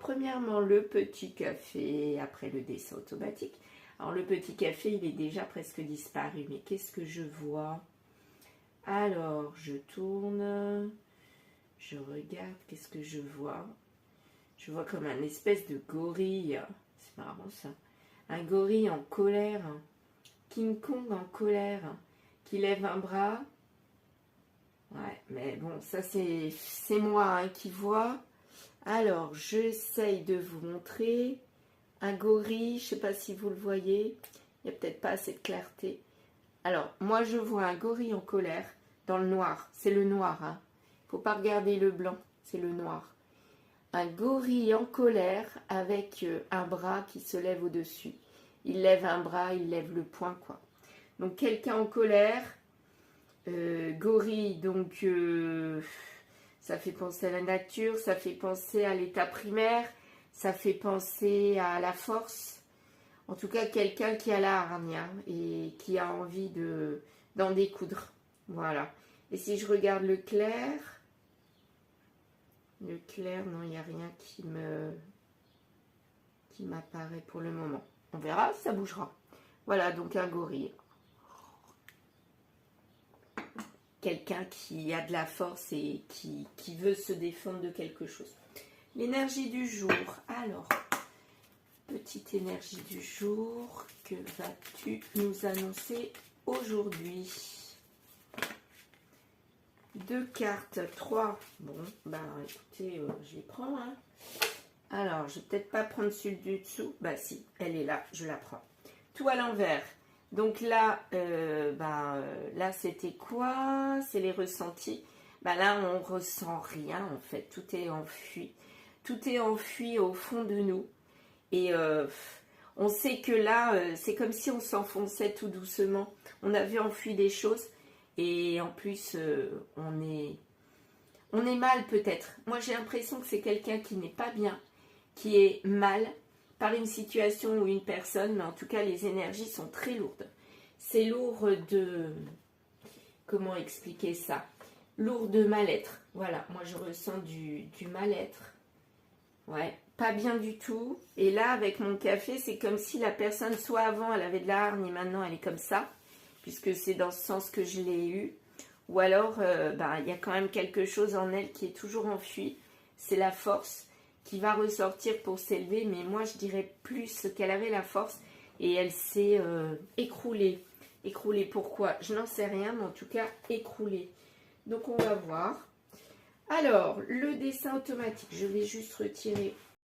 premièrement, le petit café après le dessin automatique. Alors, le petit café, il est déjà presque disparu. Mais qu'est-ce que je vois? Alors, je tourne. Je regarde. Qu'est-ce que je vois? Je vois comme un espèce de gorille. C'est marrant, ça. Un gorille en colère. King Kong en colère. Qui lève un bras. Ouais, mais bon, ça, c'est moi hein, qui vois. Alors, j'essaye de vous montrer un gorille, je ne sais pas si vous le voyez, il n'y a peut-être pas assez de clarté. Alors, moi je vois un gorille en colère dans le noir, c'est le noir, hein. Il ne faut pas regarder le blanc, c'est le noir. Un gorille en colère avec un bras qui se lève au-dessus. Il lève un bras, il lève le poing, quoi. Donc, quelqu'un en colère, gorille, donc... ça fait penser à la nature, ça fait penser à l'état primaire, ça fait penser à la force. En tout cas, quelqu'un qui a la hargne hein, et qui a envie d'en découdre. Voilà. Et si je regarde le clair, non, il n'y a rien qui m'apparaît pour le moment. On verra, ça bougera. Voilà, donc un gorille. Quelqu'un qui a de la force et qui veut se défendre de quelque chose. L'énergie du jour. Alors, petite énergie du jour. Que vas-tu nous annoncer aujourd'hui? 2 cartes, 3. Bon, bah écoutez, je les prends. Hein. Alors, je vais peut-être pas prendre celui du dessous. Bah si, elle est là, je la prends. Tout à l'envers. Donc là, là c'était quoi? C'est les ressentis. Bah là, on ressent rien en fait. Tout est enfui. Tout est enfui au fond de nous. Et on sait que là, c'est comme si on s'enfonçait tout doucement. On avait enfui des choses. Et en plus, on est mal peut-être. Moi, j'ai l'impression que c'est quelqu'un qui n'est pas bien, qui est mal par une situation ou une personne, mais en tout cas les énergies sont très lourdes. C'est lourd de... Comment expliquer ça? Lourd de mal-être. Voilà, moi je ressens du mal-être. Ouais, pas bien du tout. Et là, avec mon café, c'est comme si la personne, soit avant elle avait de la hargne et maintenant elle est comme ça, puisque c'est dans ce sens que je l'ai eu. Ou alors, il y a quand même quelque chose en elle qui est toujours enfui. C'est la force qui va ressortir pour s'élever, mais moi je dirais plus qu'elle avait la force et elle s'est écroulée. Écroulée, pourquoi? Je n'en sais rien, mais en tout cas écroulée. Donc on va voir. Alors, le dessin automatique, je vais juste retirer